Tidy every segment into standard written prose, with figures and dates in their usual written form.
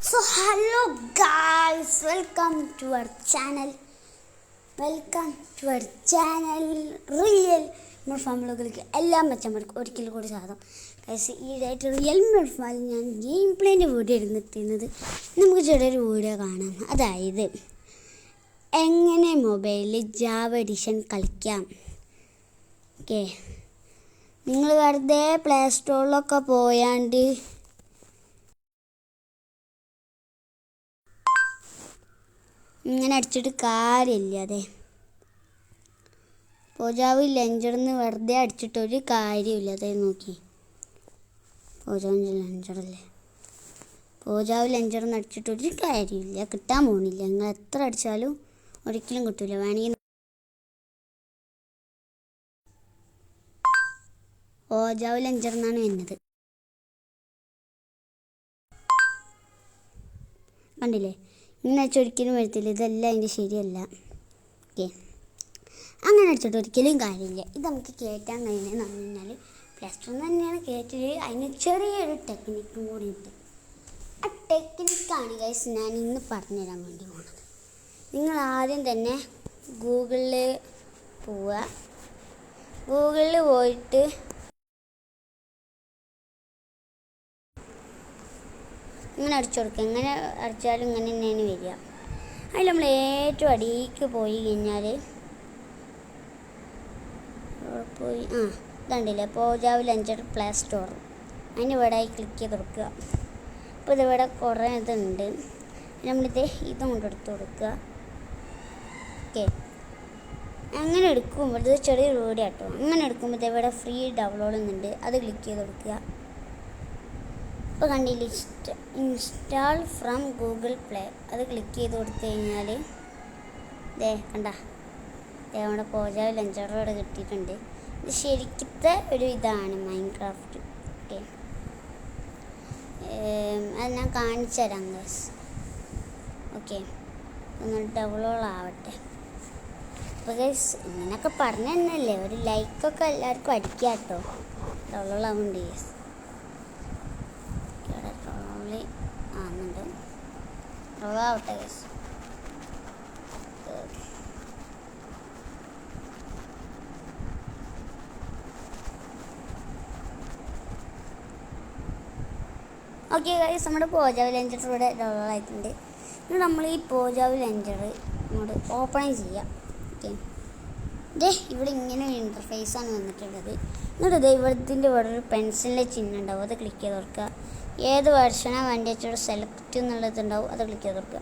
So hello guys, welcome to our channel. Real ഫാമിലികൾക്ക് എല്ലാം മെച്ചമാർക്കും ഒരിക്കൽ കൂടി സാധനം ഗൈസ്. ഈയിടെയായിട്ട് റിയൽ ഫാമിൽ ഞാൻ ഗെയിം പ്ലേൻ്റെ വീഡിയോ എടുത്തിരുന്നത്. നമുക്ക് ചെറിയൊരു വീഡിയോ കാണാം. അതായത് എങ്ങനെ മൊബൈലിൽ ജാവ എഡിഷൻ കളിക്കാം. ഓക്കെ, നിങ്ങൾ വെറുതെ പ്ലേ സ്റ്റോറിലൊക്കെ പോയാണ്ട് ഇങ്ങനെ അടിച്ചിട്ട് കാര്യമില്ല. അതെ, പോജാവ് ലഞ്ചറിന്ന് വെറുതെ അടിച്ചിട്ടൊരു കാര്യമില്ല. അതെ, നോക്കി പോജാവ് ലഞ്ചറല്ലേ, പോജാവ് ലഞ്ചറിന്ന് അടിച്ചിട്ടൊരു കാര്യമില്ല, കിട്ടാൻ പോകുന്നില്ല. നിങ്ങൾ എത്ര അടിച്ചാലും ഒരിക്കലും കിട്ടില്ല. വേണമെങ്കിൽ പോജാവ് ലഞ്ചറിന്നാണ് വരുന്നത്, കണ്ടില്ലേ? ഇങ്ങനെ അടിച്ചൊരിക്കലും വരത്തില്ല. ഇതെല്ലാം അതിൻ്റെ ശരിയല്ല. ഓക്കെ, അങ്ങനെ അടിച്ചിട്ട് ഒരിക്കലും കാര്യമില്ല. ഇത് നമുക്ക് കയറ്റാൻ കഴിയുന്നതെന്ന് പറഞ്ഞു കഴിഞ്ഞാൽ പ്ലേ സ്റ്റോറിൽ നിന്ന് തന്നെയാണ് കയറ്റൽ. അതിന് ചെറിയൊരു ടെക്നിക്കും കൂടി ഉണ്ട്. ആ ടെക്നിക്കാണ് ഗൈസ് ഞാൻ ഇന്ന് പറഞ്ഞുതരാൻ വേണ്ടി പോകുന്നത്. നിങ്ങൾ ആദ്യം തന്നെ ഗൂഗിളിൽ പോവുക. ഗൂഗിളിൽ പോയിട്ട് ഇങ്ങനെ അടിച്ചു കൊടുക്കുക. എങ്ങനെ അടിച്ചാലും ഇങ്ങനെ തന്നെയാണ് വരിക. അതിൽ നമ്മൾ ഏറ്റവും അടിയിലേക്ക് പോയി കഴിഞ്ഞാൽ ഇതുണ്ടല്ലേ, പോജാവ് ലഞ്ചർ പ്ലേ സ്റ്റോർ. അതിന് ഇവിടെ ക്ലിക്ക് ചെയ്ത് കൊടുക്കുക. അപ്പോൾ ഇതിവിടെ കുറേ ഇതുണ്ട്. നമ്മളിത് ഇതും കൊണ്ടെടുത്ത് കൊടുക്കുക. ഓക്കെ, അങ്ങനെ എടുക്കുമ്പോൾ ഇത് ചെറിയൊരു വീഡിയോ കേട്ടോ. അങ്ങനെ എടുക്കുമ്പോൾ ഇതിവിടെ ഫ്രീ ഡൗൺലോഡ് ചെയ്യുന്നുണ്ട്. അത് ക്ലിക്ക് ചെയ്ത് കൊടുക്കുക. ഇപ്പോൾ കണ്ടില്ല, ഇൻസ്റ്റാൾ ഫ്രം ഗൂഗിൾ പ്ലേ. അത് ക്ലിക്ക് ചെയ്ത് കൊടുത്തു കഴിഞ്ഞാൽ ദേ കണ്ട, നമ്മുടെ പോജാവ് ലഞ്ചറോടെ കിട്ടിയിട്ടുണ്ട്. ഇത് ശരിക്കത്തെ ഒരു ഇതാണ് മൈൻക്രാഫ്റ്റ്. ഓക്കെ, അത് ഞാൻ കാണിച്ചു തരാം ഗൈസ്. ഓക്കെ, ഒന്ന് ഡൗൺലോഡ് ആവട്ടെ. അപ്പോൾ ഗൈസ് ഇങ്ങനെയൊക്കെ പറഞ്ഞു തന്നെയല്ലേ, ഒരു ലൈക്കൊക്കെ എല്ലാവർക്കും അടിക്കുക കേട്ടോ. ഡൗൺലോഡ് ആവുന്നുണ്ട് ഗൈസ്. ആവുന്നുണ്ട്, ആവട്ടെ ഗൈസ്. ഓക്കെ ഗൈസ്, നമ്മുടെ പോജാവ് ലഞ്ചർ ഇവിടെ ഡൗൺലോഡ് ആയിട്ടുണ്ട്. ഇനി നമ്മൾ ഈ പോജാവ് ലഞ്ചർ ഇങ്ങോട്ട് ഓപ്പൺ ചെയ്യാം. ഓക്കെ, ഇതേ ഇവിടെ ഇങ്ങനെ ഒരു ഇൻ്റർഫേസാണ് വന്നിട്ടുള്ളത്. എന്നിട്ട് ഇതേ ഇവിടത്തിൻ്റെ ഇവിടെ ഒരു പെൻസിലിൻ്റെ ചിഹ്നം ഉണ്ടാവും. അത് ക്ലിക്ക് ചെയ്ത് കൊടുക്കുക. ഏത് വെർഷനാണ് വേണ്ടി വെച്ചോട് സെലക്ട് എന്നുള്ളതുണ്ടാവും. അത് ക്ലിക്ക് ചെയ്ത് കൊടുക്കുക.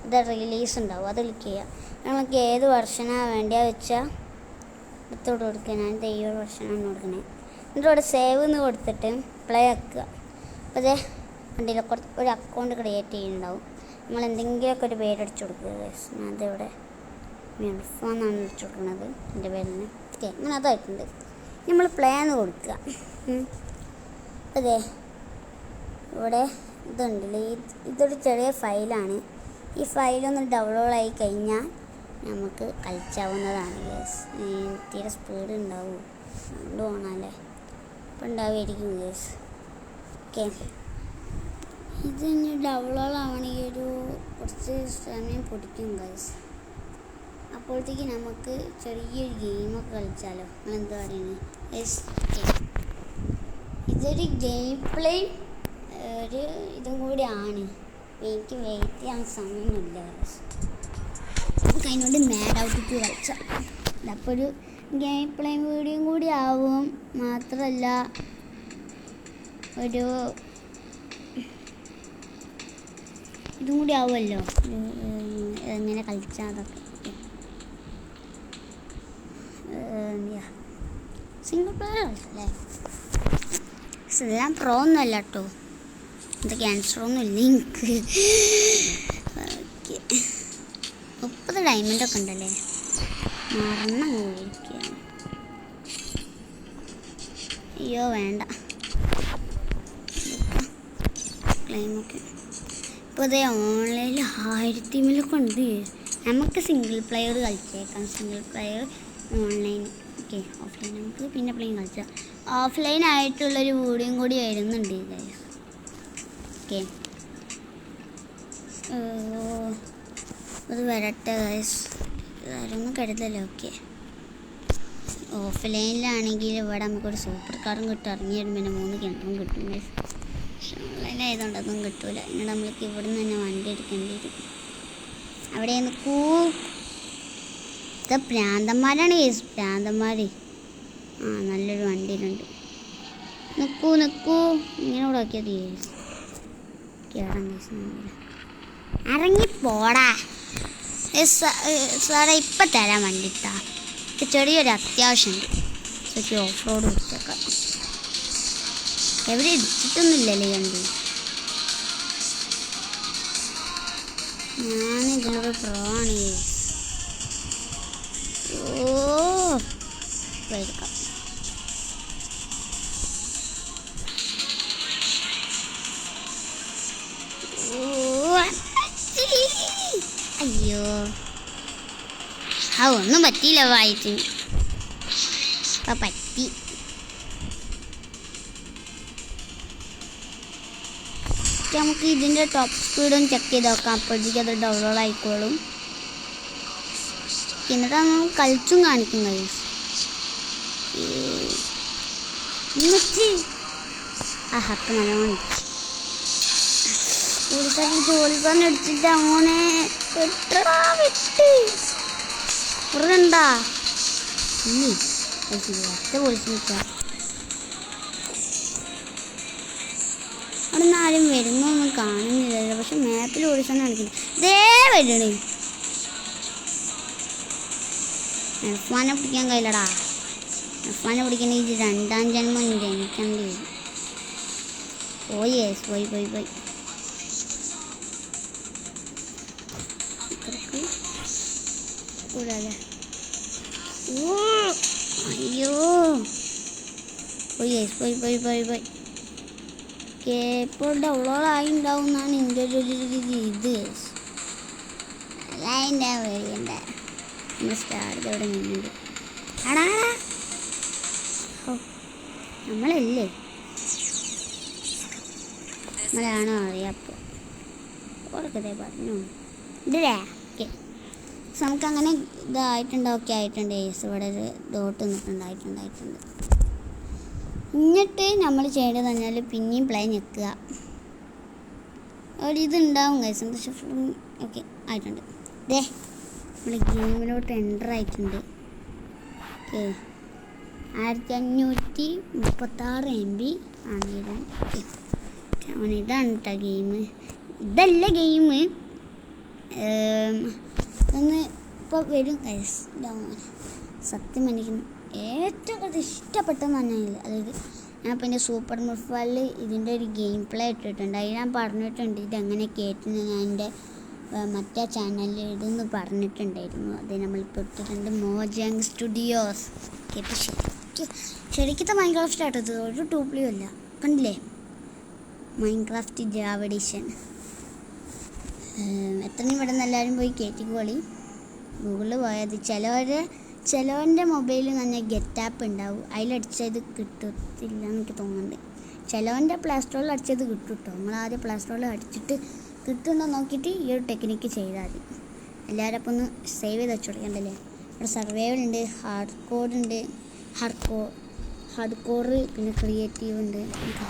ഇത് റിലീസ് ഉണ്ടാവും. അത് ക്ലിക്ക് ചെയ്യുക. നിങ്ങൾക്ക് ഏത് വെർഷനാണ് വേണ്ടിയാൽ വെച്ചാൽ എടുത്തോട്ട് കൊടുക്കുക. ഞാൻ ഈ ഒരു വെർഷനാണ് കൊടുക്കുന്നത്. എന്നിട്ട് ഇവിടെ സേവ് എന്ന് കൊടുത്തിട്ട് പ്ലേ ആക്കുക. അപ്പോൾ ഇതേ വണ്ടിയിൽ ഒരു അക്കൗണ്ട് ക്രിയേറ്റ് ചെയ്യുന്നുണ്ടാവും. നിങ്ങൾ എന്തെങ്കിലുമൊക്കെ ഒരു പേരടിച്ചു കൊടുക്കുക. ഞാൻ അതിവിടെ മിർഫാന്നാണ് അടിച്ചു കൊടുക്കുന്നത് എൻ്റെ പേരിന്. ഓക്കെ, അങ്ങനെ അതായിട്ടുണ്ട്. നമ്മൾ പ്ലേ എന്ന് കൊടുക്കുക. അതെ, ഇവിടെ ഇതുണ്ടല്ലേ, ഇതൊരു ചെറിയ ഫയലാണ്. ഈ ഫയലൊന്ന് ഡൗൺലോഡ് ആയി കഴിഞ്ഞാൽ നമുക്ക് കളിച്ചാവുന്നതാണ് ഗേസ്. തീരെ സ്പീഡ് ഉണ്ടാവും, അതുകൊണ്ട് പോകണമല്ലേ, ഇപ്പം ഉണ്ടാവുമായിരിക്കും ഗേസ്. ഓക്കെ, ഇത് ഇനി ഡൗൺലോഡ് ആവണമെങ്കിൽ ഒരു കുറച്ച് സമയം പിടിക്കും ഗേസ്. അപ്പോഴത്തേക്ക് നമുക്ക് ചെറിയൊരു ഗെയിമൊക്കെ കളിച്ചാലോ, നിങ്ങൾ എന്താ പറയുന്നത് ഗേസ്? ഇതൊരു ഗെയിം പ്ലേ ഒരു ഇതും കൂടിയാണ്. എനിക്ക് വെയിറ്റ് ചെയ്യാൻ സമയമൊന്നുമില്ല. നമുക്ക് അതിനോട് മാഡ് ഔട്ടിട്ട് കളിച്ചാൽ അപ്പോൾ ഒരു ഗെയിം പ്ലേ വീഡിയോയും കൂടി ആവും. മാത്രമല്ല ഒരു ഇതും കൂടി ആവുമല്ലോ, എങ്ങനെ കളിച്ചാൽ അതൊക്കെ. സിംഗിൾ പ്ലെയർ കളിച്ചല്ലേ, എല്ലാം പ്രോ ഒന്നുമല്ല കേട്ടോ. ഇത് ക്യാൻസറൊന്നും ഇല്ല എനിക്ക്. ഓക്കെ, 30 ഡയമണ്ടൊക്കെ ഉണ്ടല്ലേ, മറന്നു പോയിരിക്കുകയാണ്. അയ്യോ വേണ്ട, ക്ലെയിമൊക്കെ ഇപ്പോൾ ഇതേ ഓൺലൈനിൽ 1000 ഉണ്ട്. നമുക്ക് സിംഗിൾ പ്ലെയർ കളിച്ചേക്കാം. Single player online. Okay, offline നമുക്ക് പിന്നെ പ്ലെയിൻ കളിച്ചാൽ. ഓഫ്ലൈൻ ആയിട്ടുള്ളൊരു വീഡിയോയും കൂടി വരുന്നുണ്ട് ഗൈസ്. ഓക്കെ, അത് വരട്ടെ ഗൈസ്. ആരൊന്നും കരുതല്ലോ. ഓക്കെ, ഓഫ്ലൈനിലാണെങ്കിൽ ഇവിടെ നമുക്കൊരു സൂപ്പർ കാറും കിട്ടും, ഇറങ്ങി വരുമ്പോൾ 3 കിണറും കിട്ടും ഗൈസ്. പക്ഷെ ഓൺലൈനായതുകൊണ്ട് അതൊന്നും കിട്ടൂല. എന്നിട്ട് നമ്മൾക്ക് ഇവിടെ നിന്ന് തന്നെ വണ്ടി എടുക്കേണ്ടി വരും. അവിടെ നിൽക്കൂ, ഇത് പ്രാന്തന്മാരാണ് ഗൈസ്, പ്രാന്തന്മാർ. നല്ലൊരു വണ്ടിയിലുണ്ട്. നിൽക്കൂ ഇങ്ങനെ ഇവിടെ ആക്കിയത് ഗൈസ്. ഇറങ്ങിപ്പോടാ സാറേ, ഇപ്പം തരാൻ വണ്ടിട്ടാ. ചെറിയൊരു അത്യാവശ്യമുണ്ട്. ശരിക്കും ഓഫ് റോഡ് പിടിച്ചേക്കാം. എവിടെ ഇടിച്ചിട്ടൊന്നുമില്ലല്ലേ വണ്ടി. ഞാനിതിലൊരു പ്രോ ആണ്. എടുക്കാം. അയ്യോ, ഒന്നും പറ്റിയില്ല വായിച്ചു. അപ്പം പറ്റി. നമുക്ക് ഇതിൻ്റെ ടോപ്പ് സ്പീഡും ചെക്ക് ചെയ്ത് നോക്കാം. അപ്പോഴത്തേക്ക് അത് ഡൗൺലോഡ് ആയിക്കോളും. എന്നിട്ട് നമ്മൾ കളിച്ചും കാണിക്കും ഗൈസ്. അപ്പം നല്ലോണം ജോലി തന്നെ എടുത്തിട്ട് അങ്ങനെ വെട്ടടാ, വെട്ട് ഉറണ്ടാ. ഒറ്റ പോലീസ് നിൽക്കാം. അവിടെ നിന്ന് ആരും വരുന്നൊന്നും കാണുന്നില്ലല്ലോ. പക്ഷെ മാപ്പിൽ പോലീസ് തന്നെ കാണിക്കുന്നു. ഇതേ വരണേ. എഫ്മാനെ പിടിക്കാൻ കഴിയില്ലടാ. എഫ്മാനെ പിടിക്കണമെങ്കിൽ 2ാം ജന്മം ജനിക്കേണ്ടി വരും. പോയി കൂടാതെ. അയ്യോ, പോയി. ഇപ്പോൾ ഡൗൺലോഡായി ഉണ്ടാവും എന്നാണ് എൻ്റെ ഒരു ഇത്. അല്ല എൻ്റെ വഴിയുണ്ട്. സ്റ്റാർട്ട് ഇവിടെ നിന്നുണ്ട്. ആടാ, നമ്മളല്ലേ നമ്മളാണോ അറിയാപ്പോൾ ഓർക്കതേ പറഞ്ഞു ഇതല്ലേ. ഓക്കെ, നമുക്കങ്ങനെ ഇതായിട്ടുണ്ട്. ഓക്കെ ആയിട്ടുണ്ട്. ഇവിടെ ഒരു ഡോട്ട് നിന്നിട്ടുണ്ടായിട്ടുണ്ട്. എന്നിട്ട് നമ്മൾ ചെയ്യേണ്ടത് പറഞ്ഞാൽ പിന്നെയും പ്ലേ ഞെക്കുക. ഒരിതുണ്ടാവും ഗൈസ്. ഓക്കെ ആയിട്ടുണ്ട്. ദേ നമ്മൾ ഗെയിമിലോട്ട് എൻ്റർ ആയിട്ടുണ്ട്. ഓക്കെ, 1536 MB ആണ് ഇതാണ്. ഇതാണ് കേട്ടോ ഗെയിം. ഇതല്ല ഗെയിം. ഒന്ന് ഇപ്പോൾ വരും ഗൈസ്. സത്യം എനിക്ക് ഏറ്റവും കൂടുതൽ ഇഷ്ടപ്പെട്ടെന്ന് പറഞ്ഞാൽ അതായത് ഞാൻ പിന്നെ സൂപ്പർ മുഫാലിൽ ഇതിൻ്റെ ഒരു ഗെയിം പ്ലേ ഇട്ടിട്ടുണ്ട്. അതിൽ ഞാൻ പറഞ്ഞിട്ടുണ്ട് ഇതെങ്ങനെ കയറ്റുന്നത്. ഞാൻ എൻ്റെ മറ്റേ ചാനലിൽ ഇതെന്ന് പറഞ്ഞിട്ടുണ്ടായിരുന്നു. അത് നമ്മളിപ്പോൾ ഇട്ടിട്ടുണ്ട്. മോജാങ് സ്റ്റുഡിയോസ്. കേട്ട് ശരിക്കത്തെ മൈൻക്രാഫ്റ്റ് ആട്ടത് ഒരു ടൂപ്ലിയും അല്ല. കണ്ടില്ലേ, മൈൻക്രാഫ്റ്റ് ജാവ എഡിഷൻ. എത്രയും ഇവിടെ നിന്ന് എല്ലാവരും പോയി കയറ്റിക്കോളി. ഗൂഗിളിൽ പോയത് ചിലവൻ്റെ മൊബൈലിൽ തന്നെ ഗെറ്റാപ്പ് ഉണ്ടാവും. അതിലടിച്ചത് കിട്ടത്തില്ല എനിക്ക് തോന്നുന്നുണ്ട്. ചിലവൻ്റെ പ്ലേ സ്റ്റോറിൽ അടിച്ചത് കിട്ടും കേട്ടോ. നമ്മളാദ്യം പ്ലേ സ്റ്റോറിൽ അടിച്ചിട്ട് കിട്ടുന്നുണ്ടോ നോക്കിയിട്ട് ഈ ഒരു ടെക്നിക്ക് ചെയ്താൽ മതി. എല്ലാവരും അപ്പോൾ ഒന്ന് സേവ് ചെയ്ത് വെച്ച് കൊടുക്കണ്ടല്ലേ. ഇവിടെ സർവൈവൽ ഉണ്ട്, ഹാർഡ് കോഡ് ഉണ്ട്, ഹാർഡ് കോറ്, പിന്നെ ക്രിയേറ്റീവ് ഉണ്ട്. നമുക്ക്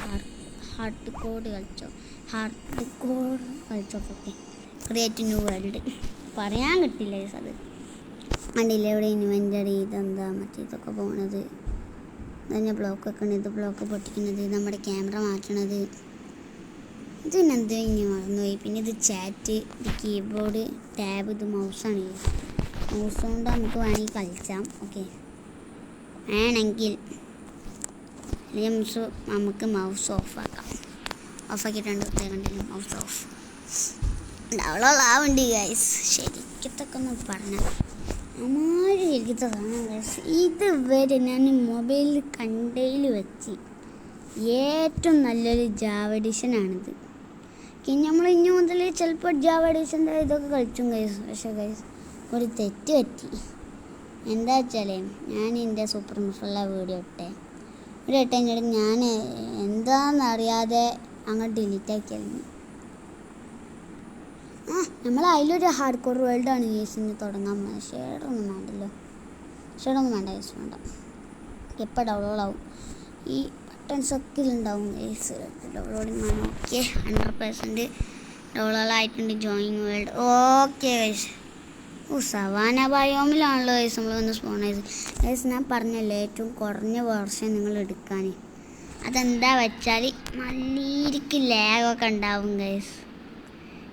ഹാർഡ് കോഡ് കളിച്ചോ. ഓക്കെ, ക്രിയേറ്റീവ് ന്യൂ വേൾഡ് പറയാൻ കിട്ടില്ല അത്. കണ്ടില്ല ഇവിടെ ഇൻവെൻ്ററി. ഇതെന്താ മറ്റേ ഇതൊക്കെ പോകണത്. ഇതന്നെ ബ്ലോക്കൊക്കെ ഉണ്ട്. ഇത് ബ്ലോക്ക് പൊട്ടിക്കുന്നത്, നമ്മുടെ ക്യാമറ മാറ്റണത്. ഇത് പിന്നെ എന്ത് ഇനി മറന്നുപോയി. പിന്നെ ഇത് ചാറ്റ്, ഇത് കീബോർഡ്, ടാബ്, ഇത് മൗസാണ്. മൗസ് കൊണ്ട് നമുക്ക് വേണമെങ്കിൽ കളിച്ചാം. ഓക്കെ, വേണമെങ്കിൽ നമുക്ക് മൗസ് ഓഫാക്കാം. ഓഫാക്കിയിട്ടുണ്ട്. കണ്ടില്ല, മൗസ് ഓഫ്. ഡൗൺലോഡാവുണ്ട് ഗൈസ്. ശരിക്കത്തൊക്കെ ഒന്ന് പറഞ്ഞാൽ അമാര് ശരിക്കത്തെ സാധനം ഗൈസ്. ഇതുവരെ ഞാൻ മൊബൈലിൽ കണ്ടതിൽ വെച്ച് ഏറ്റവും നല്ലൊരു ജാവ എഡിഷനാണിത്. നമ്മൾ ഇനി മുതൽ ചിലപ്പോൾ ജാവ എഡിഷൻ്റെ ഇതൊക്കെ കളിച്ചും ഗൈസ്. പക്ഷേ ഗൈസ് ഒരു തെറ്റ് പറ്റി. എന്താ വെച്ചാൽ ഞാൻ എൻ്റെ സൂപ്പർ മുഫുള്ള വീഡിയോ ഒരു കഴിഞ്ഞിട്ട് ഞാൻ എന്താണെന്നറിയാതെ അങ്ങോട്ട് ഡിലീറ്റ് ആക്കിയായിരുന്നു. നമ്മൾ അതിലൊരു ഹാർഡ് കോർ വേൾഡാണ് കേസിന് തുടങ്ങാൻ പോകുന്നത്. ഷെയറൊന്നും വേണ്ടല്ലോ, ഷെയറൊന്നും വേണ്ട കേസ് വേണ്ട. എപ്പോൾ ഡൗൺലോഡ് ആവും ഈ ബട്ടൺസൊക്കെ ഇതിലുണ്ടാവും കേസ്. ഡൗൺലോഡിങ് ആണ്. ഓക്കെ 100% ഡൗൺലോഡ് ആയിട്ടുണ്ട്. Join world okay guys. Savanna ബയോമിലാണല്ലോ കേസ് നമ്മൾ വന്ന് സ്പോൺ ചെയ്ത് കേസ്. ഞാൻ പറഞ്ഞല്ലേ ഏറ്റവും കുറഞ്ഞ വേർഷൻ നിങ്ങൾ എടുക്കാൻ. അതെന്താ വെച്ചാൽ നല്ലീരിക്ക് ലാഗൊക്കെ ഉണ്ടാവും കേസ്.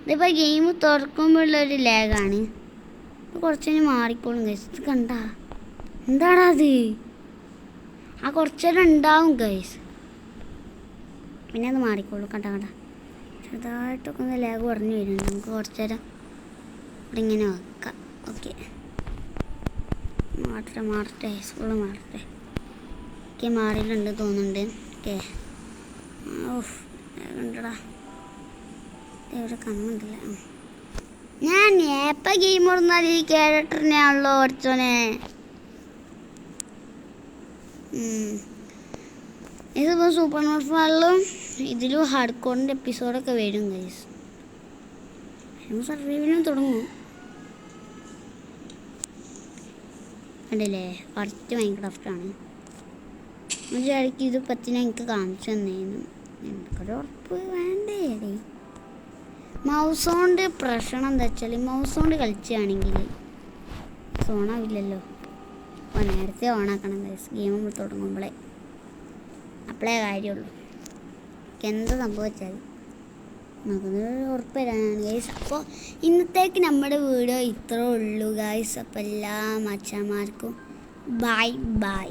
ഇതിപ്പോൾ ഗെയിം തുറക്കുമ്പോഴുള്ളൊരു ലാഗാണ്. കുറച്ചതിന് മാറിക്കോളും കേസ്. ഇത് കണ്ട എന്താടാ അത്? ആ കുറച്ചേരം ഉണ്ടാവും കേസ്, പിന്നെ അത് മാറിക്കോളും. കണ്ട ചെറുതായിട്ടൊക്കെ ഒന്ന് ലാഗ് കുറഞ്ഞു വരുന്നുണ്ട്. നമുക്ക് കുറച്ചേരം ഇവിടെ ഇങ്ങനെ വെക്കാം. ഓക്കെ മാറട്ടെ സ്കൂള് മാറട്ടെ. ഓക്കെ മാറിയിട്ടുണ്ട് തോന്നുന്നുണ്ട്. ഓക്കെ കണ്ടടാ ഇവിടെ കണ്ണുണ്ടല്ല. ഞാൻ എപ്പോൾ ഗെയിം തുറന്നാൽ ഈ ക്യാരക്ടറിനെയാണല്ലോ പഠിച്ചോനെ. ഇതിപ്പോൾ സൂപ്പർ നോട്ട്ഫാളിലും ഇതിലും ഹാർഡ് കോറിൻ്റെ എപ്പിസോഡൊക്കെ വരും ഗൈസ്. സർവൈവലും തുടങ്ങും. കണ്ടില്ലേ ഫസ്റ്റ് മൈൻക്രാഫ്റ്റാണ്. ഇടയ്ക്ക് ഇത് പറ്റിന എനിക്ക് കാണിച്ചു തന്നേന്നു. എനിക്കൊരു ഉറപ്പ് വേണ്ടേ. മൗസ് കൊണ്ട് പ്രശ്നം എന്താ വെച്ചാൽ മൗസ് കൊണ്ട് കളിക്കുകയാണെങ്കിൽ ഓണാവില്ലല്ലോ. അപ്പോൾ നേരത്തെ ഓണാക്കണം ഗൈസ്. ഗെയിം നമ്മൾ തുടങ്ങുമ്പോഴേ അപ്പോഴേ കാര്യമുള്ളൂ. എന്താ സംഭവിച്ചാൽ നമുക്കൊന്ന് ഉറപ്പ് തരാനാണ് ഗൈസ്. അപ്പോൾ ഇന്നത്തേക്ക് നമ്മുടെ വീഡിയോ ഇത്രേ ഉള്ളൂ ഗൈസ്. അപ്പോൾ എല്ലാ മച്ചന്മാർക്കും ബൈ ബൈ.